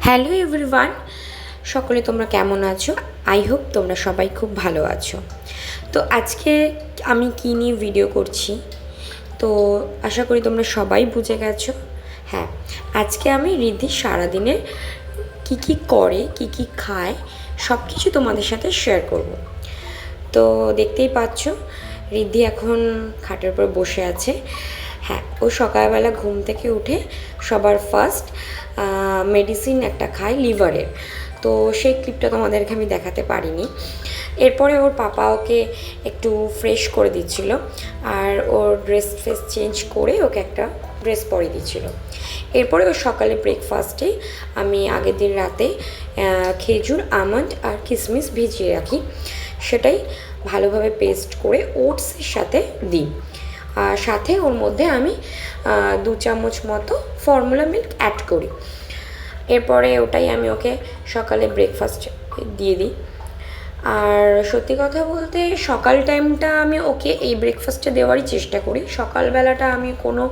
Hello everyone, সকলে তোমরা কেমন আছো? আই হোপ তোমরা সবাই খুব ভালো আছো। তো আজকে আমি কী নিয়ে ভিডিও করছি তো আশা করি তোমরা সবাই বুঝে গেছো। হ্যাঁ, আজকে আমি রিদ্ধির সারাদিনের কী কী করে, কী কী খায়, সব কিছু তোমাদের সাথে শেয়ার করব। তো দেখতেই পাচ্ছ রিদ্ধি এখন খাটের উপর বসে আছে। হ্যাঁ, ও সকালবেলা ঘুম থেকে উঠে সবার ফার্স্ট মেডিসিন একটা খায় লিভারের। তো সেই ক্লিপটা তোমাদেরকে আমি দেখাতে পারিনি। এরপরে ওর পাপা ওকে একটু ফ্রেশ করে দিচ্ছিল, আর ওর ড্রেস ফ্রেস চেঞ্জ করে ওকে একটা ড্রেস পরিয়ে দিচ্ছিল। এরপরে ওর সকালে ব্রেকফাস্টে আমি আগের দিন রাতে খেজুর, আমন্ড আর কিশমিশ ভিজিয়ে রাখি, সেটাই ভালোভাবে পেস্ট করে ওটসের সাথে দিই। আর সাথে ওর মধ্যে আমি 2 চামচ মতো ফর্মুলা মিল্ক অ্যাড করি। এরপরে ওটাই আমি ওকে সকালে ব্রেকফাস্ট দিয়ে দিই। আর সত্যি কথা বলতে সকাল টাইমটা আমি ওকে এই ব্রেকফাস্টটা দেওয়ারই চেষ্টা করি। সকালবেলাটা আমি কোনো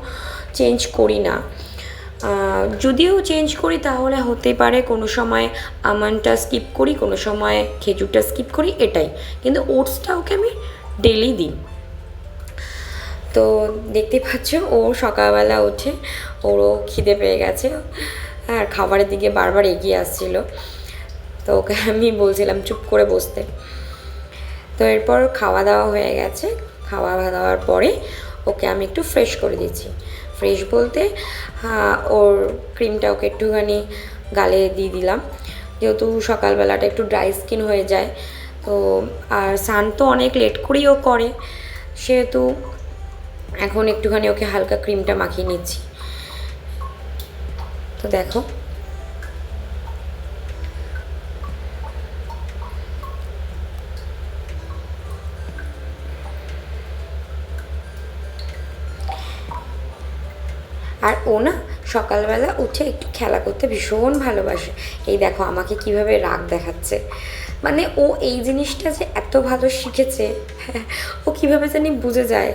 চেঞ্জ করি না, যদিও চেঞ্জ করি তাহলে হতে পারে কোনো সময় আমন্ডটা স্কিপ করি, কোনো সময় খেজুরটা স্কিপ করি, এটাই। কিন্তু ওটসটা ওকে আমি ডেলি দিই। তো দেখতে পাচ্ছ ও সকালবেলা উঠে ওরও খিদে পেয়ে গেছে, আর খাবারের দিকে বারবার এগিয়ে আসছিল। তো ওকে আমি বলছিলাম চুপ করে বসতে। তো এরপর খাওয়া দাওয়া হয়ে গেছে। খাওয়া দাওয়ার পরে ওকে আমি একটু ফ্রেশ করে দিচ্ছি। ফ্রেশ বলতে ওর ক্রিমটা ওকে একটুখানি গালে দিয়ে দিলাম, যেহেতু সকালবেলাটা একটু ড্রাই স্কিন হয়ে যায়। তো আর স্নান তো অনেক লেট করেই ও করে, সেহেতু এখন একটুখানি ওকে হালকা ক্রিমটা মাখিয়ে নিচ্ছি। তো দেখো আর ও না সকালবেলা উঠে একটু খেলা করতে ভীষণ ভালোবাসে। এই দেখো আমাকে কিভাবে রাগ দেখাচ্ছে, মানে ও এই জিনিসটা যে এত ভালো শিখেছে, ও কীভাবে জানি বুঝে যায়।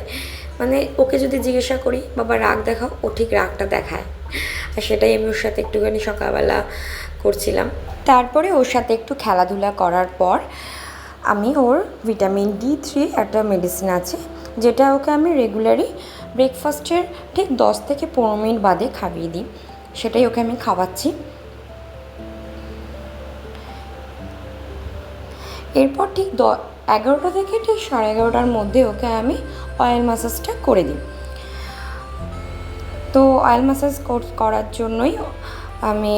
মানে ওকে যদি জিজ্ঞাসা করি বাবা রাগ দেখাও, ও ঠিক রাগটা দেখায়। আর সেটাই আমি ওর সাথে একটুখানি সকালবেলা করছিলাম। তারপরে ওর সাথে একটু খেলাধুলা করার পর আমি ওর ভিটামিন D3 একটা মেডিসিন আছে, যেটা ওকে আমি রেগুলারই ব্রেকফাস্টের ঠিক 10 থেকে 15 মিনিট বাদে খাইয়ে দিই, সেটাই ওকে আমি খাওয়াচ্ছি। এরপর ঠিক 11টা থেকে ঠিক 11:30টার মধ্যে ওকে আমি অয়েল ম্যাসাজটা করে দিই। তো অয়েল ম্যাসাজ করার জন্যই আমি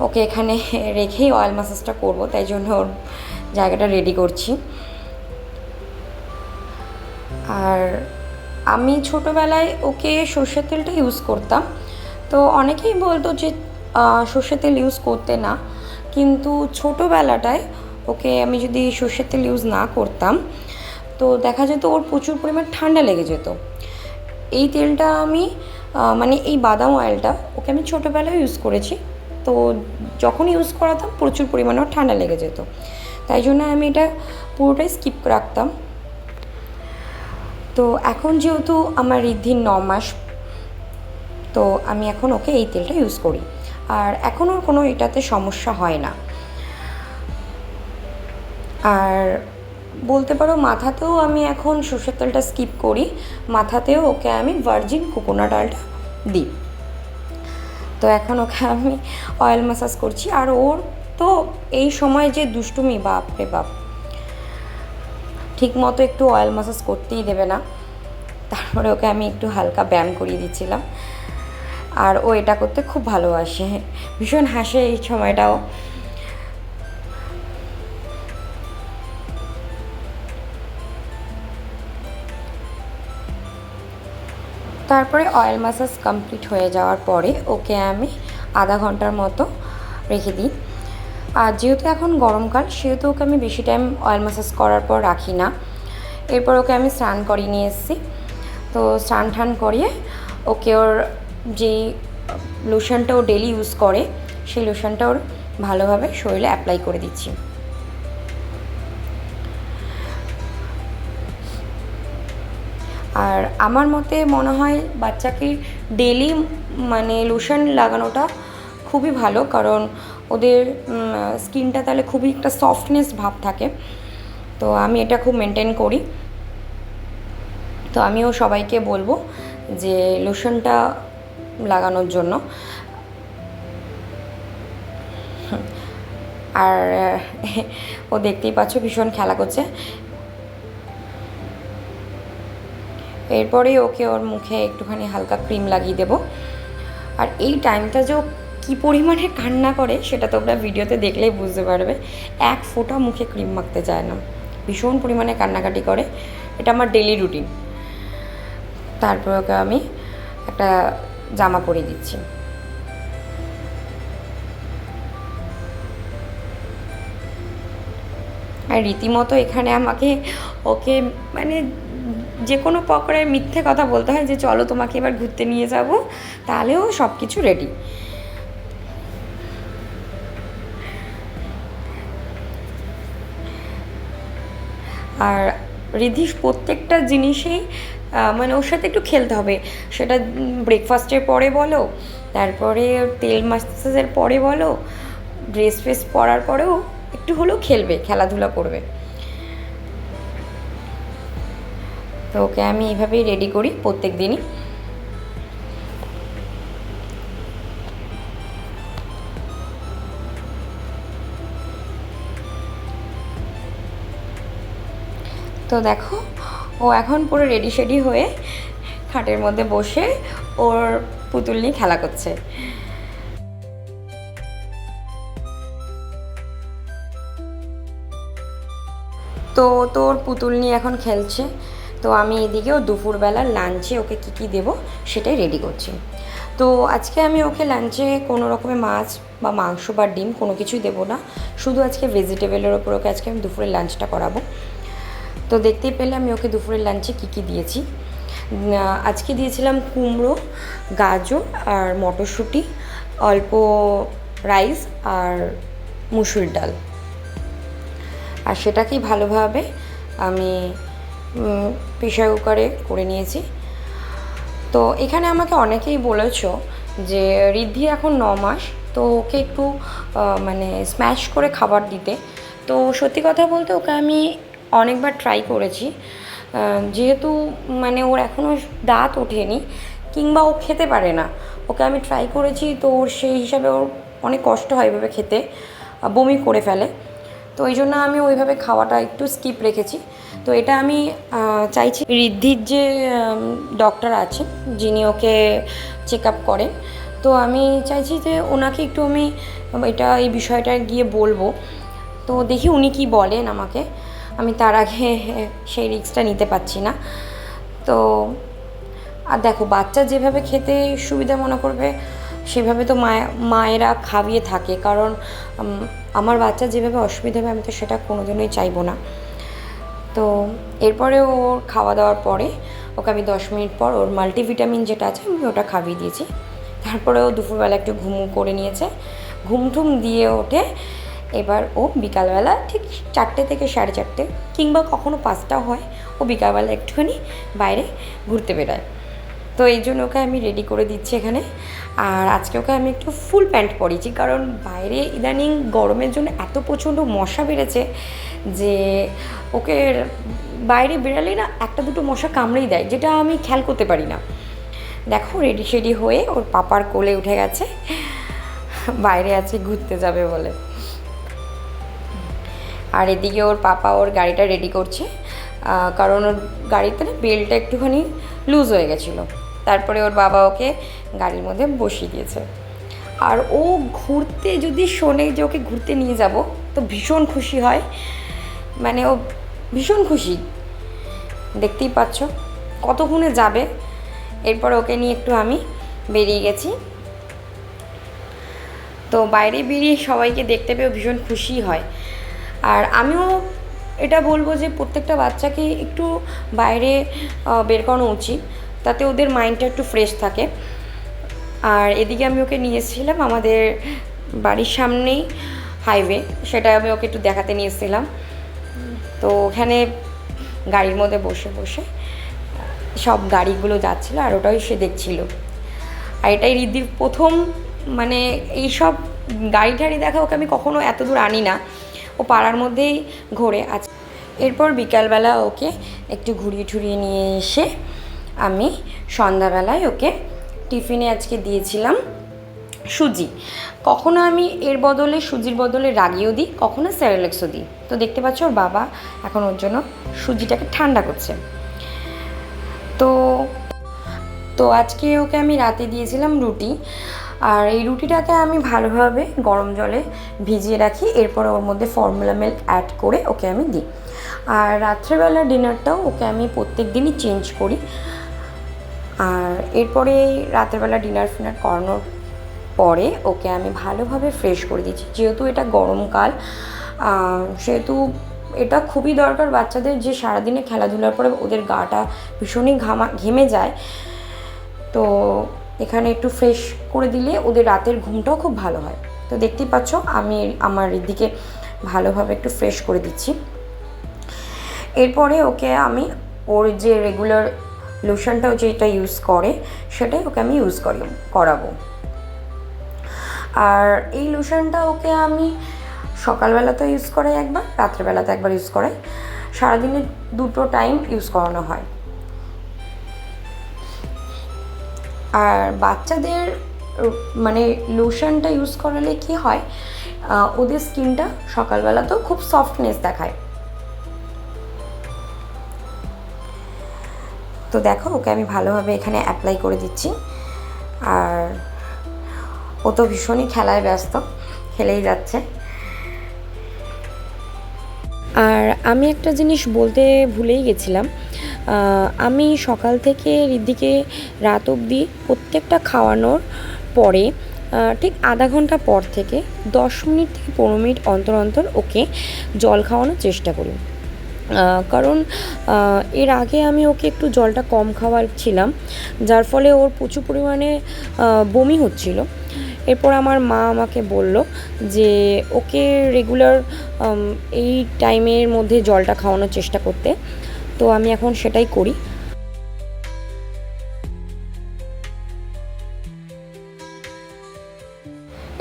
ওকে এখানে রেখেই অয়েল ম্যাসাজটা করব, তাই জন্য ওর জায়গাটা রেডি করছি। আর আমি ছোটোবেলায় ওকে সর্ষের তেলটা ইউজ করতাম, তো অনেকেই বলতো যে সর্ষের তেল ইউজ করতে না, কিন্তু ছোটোবেলাটায় ওকে আমি যদি সর্ষের তেল ইউজ না করতাম তো দেখা যেত ওর প্রচুর পরিমাণ ঠান্ডা লেগে যেত। এই তেলটা আমি মানে এই বাদাম অয়েলটা ওকে আমি ছোটোবেলায় ইউজ করেছি, তো যখন ইউজ করাতাম প্রচুর পরিমাণে ওর ঠান্ডা লেগে যেত, তাই জন্য আমি এটা পুরোটাই স্কিপ রাখতাম। তো এখন যেহেতু আমার রিদ্ধির 9 মাস, তো আমি এখন ওকে এই তেলটা ইউজ করি, আর এখন ওর কোনো এটাতে সমস্যা হয় না। আর বলতে পারো মাথাতেও আমি এখন সর্ষের তেলটা স্কিপ করি, মাথাতেও ওকে আমি ভার্জিন কোকোনাট অয়েলটা দিই। তো এখন ওকে আমি অয়েল ম্যাসাজ করছি। আর ওর তো এই সময় যে দুষ্টুমি, বাপ রে বাপ, ঠিক মতো একটু অয়েল ম্যাসাজ করতেই দেবে না। তারপরে ওকে আমি একটু হালকা ব্যায়াম করিয়ে দিচ্ছিলাম, আর ও এটা করতে খুব ভালোবাসে, ভীষণ হাসে এই সময়টাও। তারপরে অয়েল ম্যাসাজ কমপ্লিট হয়ে যাওয়ার পরে ওকে আমি আধা ঘন্টার মতো রেখে দিই। আর যেহেতু এখন গরমকাল, সেহেতু ওকে আমি বেশি টাইম অয়েল ম্যাসাজ করার পর রাখি না। এরপর ওকে আমি স্নান করিয়ে নিয়ে এসেছি। তো স্নান টান করিয়ে ওকে ওর যেই লোশনটা ও ডেলি ইউজ করে সেই লোশনটা ওর ভালোভাবে শরীরে অ্যাপ্লাই করে দিচ্ছি। আর আমার মতে মনে হয় বাচ্চাকে ডেলি মানে লোশন লাগানোটা খুবই ভালো, কারণ ওদের স্কিনটা তাহলে খুবই একটা সফটনেস ভাব থাকে। তো আমি এটা খুব মেনটেন করি। তো আমিও সবাইকে বলবো যে লোশনটা লাগানোর জন্য। আর ও দেখতেই পাচ্ছ ভীষণ খেলা করছে। এরপরেই ওকে ওর মুখে একটুখানি হালকা ক্রিম লাগিয়ে দেবো। আর এই টাইমটা যে কী পরিমাণে কান্না করে সেটা তোমরা ভিডিওতে দেখলেই বুঝতে পারবে। এক ফোঁটা মুখে ক্রিম মাখতে চায় না, ভীষণ পরিমাণে কান্নাকাটি করে। এটা আমার ডেলি রুটিন। তারপর ওকে আমি একটা জামা পরিয়ে দিচ্ছি। আর রীতিমতো এখানে আমাকে ওকে মানে যে কোনো পকড়ায় মিথ্যে কথা বলতে হয় যে চলো তোমাকে এবার ঘুরতে নিয়ে যাব, তাহলেও সব কিছু রেডি। আর রিধিশ প্রত্যেকটা জিনিসেই মানে ওর সাথে একটু খেলতে হবে। সেটা ব্রেকফাস্টের পরে বলো, তারপরে তেল ম্যাসাজের পরে বলো, ড্রেস ফ্রেস পরার পরেও একটু হলেও খেলবে, খেলাধুলা করবে। তো ওকে আমি এইভাবেই রেডি করি প্রত্যেক দিনই। তো দেখো ও এখন পুরো রেডি শেডি হয়ে খাটের মধ্যে বসে ওর পুতুল নিয়ে খেলা করছে। তো তোর পুতুল নিয়ে এখন খেলছে। তো আমি এদিকেও দুপুরবেলার লাঞ্চে ওকে কী কী দেবো সেটাই রেডি করছি। তো আজকে আমি ওকে লাঞ্চে কোনো রকমের মাছ বা মাংস বা ডিম কোনো কিছুই দেবো না, শুধু আজকে ভেজিটেবলের ওপর ওকে আজকে আমি দুপুরের লাঞ্চটা করাবো। তো দেখতেই পেলে আমি ওকে দুপুরের লাঞ্চে কী কী দিয়েছি। আজকে দিয়েছিলাম কুমড়ো, গাজর আর মটরশুঁটি, অল্প রাইস আর মুসুর ডাল। আর সেটাকেই ভালোভাবে আমি প্রেশার কুকারে করে নিয়েছি। তো এখানে আমাকে অনেকেই বলেছো যে রিদ্ধি এখন 9 মাস, তো ওকে একটু মানে স্ম্যাশ করে খাবার দিতে। তো সত্যি কথা বলতে ওকে আমি অনেকবার ট্রাই করেছি, যেহেতু মানে ওর এখনও দাঁত ওঠেনি কিংবা ও খেতে পারে না, ওকে আমি ট্রাই করেছি। তো ওর সেই হিসাবে ওর অনেক কষ্ট হয় এভাবে খেতে, বমি করে ফেলে। তো ওই জন্য আমি ওইভাবে খাওয়াটা একটু স্কিপ রেখেছি। তো এটা আমি চাইছি রিদ্ধির যে ডক্টর আছেন যিনি ওকে চেক আপ করেন, তো আমি চাইছি যে ওনাকে একটু আমি এই বিষয়টা গিয়ে বলবো। তো দেখি উনি কি বলেন আমাকে, আমি তার আগে সেই রিস্কটা নিতে পারছি না। তো আর দেখো বাচ্চা যেভাবে খেতে সুবিধা মনে করবে সেভাবে তো মায়েরা খাইয়ে থাকে, কারণ আমার বাচ্চা যেভাবে অসুবিধা হবে আমি তো সেটা কোনোদিনই চাইবো না। তো এরপরে ওর খাওয়া দাওয়ার পরে ওকে আমি 10 মিনিট পর ওর মাল্টিভিটামিন যেটা আছে আমি ওটা খাইয়ে দিয়েছি। তারপরে ও দুপুরবেলা একটু ঘুমু করে নিয়েছে, ঘুমঠুম দিয়ে ওঠে। এবার ও বিকালবেলা ঠিক 4টে থেকে 4:30 কিংবা কখনো 5টা হয়, ও বিকালবেলা একটুখানি বাইরে ঘুরতে বেরোয়। তো এই জন্য ওকে আমি রেডি করে দিচ্ছি এখানে। আর আজকে ওকে আমি একটু ফুল প্যান্ট পরিয়েছি, কারণ বাইরে ইদানিং গরমের জন্য এত প্রচণ্ড মশা বেড়েছে যে ওকে বাইরে বেরালেই না একটা দুটো মশা কামড়েই দেয়, যেটা আমি খেয়াল করতে পারি না। দেখো রেডি শেডি হয়ে ওর পাপার কোলে উঠে গেছে, বাইরে আছে ঘুরতে যাবে বলে। আর এদিকে ওর পাপা ওর গাড়িটা রেডি করছে, কারণ ওর গাড়িতে না বেলটা একটুখানি লুজ হয়ে গেছিলো। তারপরে ওর বাবা ওকে গাড়ির মধ্যে বসিয়ে দিয়েছে। আর ও ঘুরতে যদি শোনে যে ওকে ঘুরতে নিয়ে যাব তো ভীষণ খুশি হয়, মানে ও ভীষণ খুশি, দেখতেই পাচ্ছ কতক্ষণে যাবে। এরপর ওকে নিয়ে একটু আমি বেরিয়ে গেছি। তো বাইরে বেরিয়ে সবাইকে দেখতে পেয়ে ভীষণ খুশি হয়। আর আমিও এটা বলবো যে প্রত্যেকটা বাচ্চাকে একটু বাইরে বের করানো উচিত, তাতে ওদের মাইন্ডটা একটু ফ্রেশ থাকে। আর এদিকে আমি ওকে নিয়ে এসেছিলাম আমাদের বাড়ির সামনেই হাইওয়ে, সেটা আমি ওকে একটু দেখাতে নিয়ে এসেছিলাম। তো ওখানে গাড়ির মধ্যে বসে বসে সব গাড়িগুলো যাচ্ছিলো আর ওটাই সে দেখছিল। আর এটাই রিদ্ধির প্রথম মানে এইসব গাড়ি ঠাড়ি দেখা ওকে আমি কখনো এত দূর আনি না, ও পাড়ার মধ্যেই ঘোরে। এরপর বিকালবেলা ওকে একটু ঘুরিয়ে ঠুরিয়ে নিয়ে এসে আমি সন্ধ্যাবেলায় ওকে টিফিনে আজকে দিয়েছিলাম সুজি। কখনো আমি এর বদলে সুজির বদলে রাগিও দিই, কখনো সেরেলেক্সও দিই। তো দেখতে পাচ্ছ ওর বাবা এখন ওর জন্য সুজিটাকে ঠান্ডা করছে। তো তো আজকে ওকে আমি রাতে দিয়েছিলাম রুটি, আর এই রুটিটাকে আমি ভালোভাবে গরম জলে ভিজিয়ে রাখি, এরপরে ওর মধ্যে ফর্মুলা মিল্ক অ্যাড করে ওকে আমি দিই। আর রাত্রেবেলা ডিনারটাও ওকে আমি প্রত্যেক দিনই চেঞ্জ করি। আর এরপরে রাত্রেবেলা ডিনার ফিনার করানোর পরে ওকে আমি ভালোভাবে ফ্রেশ করে দিচ্ছি। যেহেতু এটা গরমকাল, সেহেতু এটা খুবই দরকার বাচ্চাদের, যে সারাদিনে খেলাধুলার পরে ওদের গাটা ভীষণই ঘেমে যায়। তো এখানে একটু ফ্রেশ করে দিলে ওদের রাতের ঘুমটাও খুব ভালো হয়। তো দেখতেই পাচ্ছ আমি আমার দিকে ভালোভাবে একটু ফ্রেশ করে দিচ্ছি। এরপরে ওকে আমি ওর যে রেগুলার লোশনটাও যেটা ইউজ করে সেটাই ওকে আমি করাবো। আর এই লোশনটা ওকে আমি সকালবেলাতে ইউজ করাই একবার, রাত্রেবেলাতে একবার ইউজ করাই, সারাদিনে 2 টাইম ইউজ করানো হয়। আর বাচ্চাদের মানে লোশনটা ইউজ করালে কি হয়, ওদের স্কিনটা সকালবেলাতেও খুব সফটনেস দেখায়। তো দেখো ওকে আমি ভালোভাবে এখানে অ্যাপ্লাই করে দিচ্ছি। আর ও তো ভীষণই খেলায় ব্যস্ত, খেলেই যাচ্ছে। আর আমি একটা জিনিস বলতে ভুলেই গেছিলাম, আমি সকাল থেকে ঋদ্ধিকে রাত অবধি প্রত্যেকটা খাওয়ানোর পরে ঠিক আধা ঘন্টা পর থেকে 10 মিনিট থেকে 15 মিনিট অন্তর অন্তর ওকে জল খাওয়ানোর চেষ্টা করি। কারণ এর আগে আমি ওকে একটু জলটা কম খাওয়াচ্ছিলাম, যার ফলে ওর প্রচুর পরিমাণে বমি হচ্ছিল। এরপর আমার মা আমাকে বলল যে ওকে রেগুলার এই টাইমের মধ্যে জলটা খাওয়ানোর চেষ্টা করতে। তো আমি এখন সেটাই করি।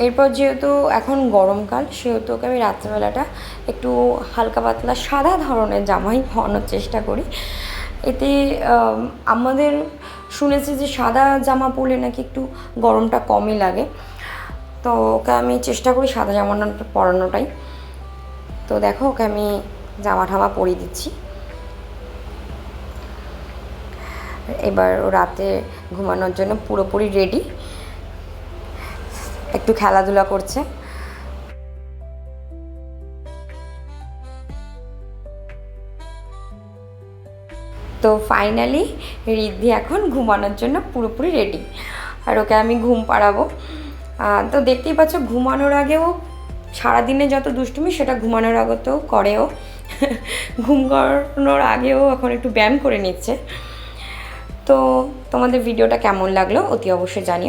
এরপর যেহেতু এখন গরমকাল, সেহেতু ওকে আমি রাত্রেবেলাটা একটু হালকা পাতলা সাদা ধরনের জামাই পরানোর চেষ্টা করি। এতে আমাদের শুনেছি যে সাদা জামা পরলে নাকি একটু গরমটা কমই লাগে। তো ওকে আমি চেষ্টা করি সাদা জামাটা পরানোটাই। তো দেখো ওকে আমি জামা ঠামা পরিয়ে দিচ্ছি। এবার ও রাতে ঘুমানোর জন্য পুরোপুরি রেডি, একটু খেলাধুলা করছে। তো ফাইনালি ঋদ্ধি এখন ঘুমানোর জন্য পুরোপুরি রেডি, আর ওকে আমি ঘুম পাড়াবো। তো দেখতেই পাচ্ছ ঘুমানোর আগেও সারাদিনে যত দুষ্টুমি সেটা ঘুমানোর আগতেও করেও। ঘুম করানোর আগেও এখন একটু ব্যায়াম করে নিচ্ছে। তো তোমাদের ভিডিওটা কেমন লাগলো অতি অবশ্যই জানিও।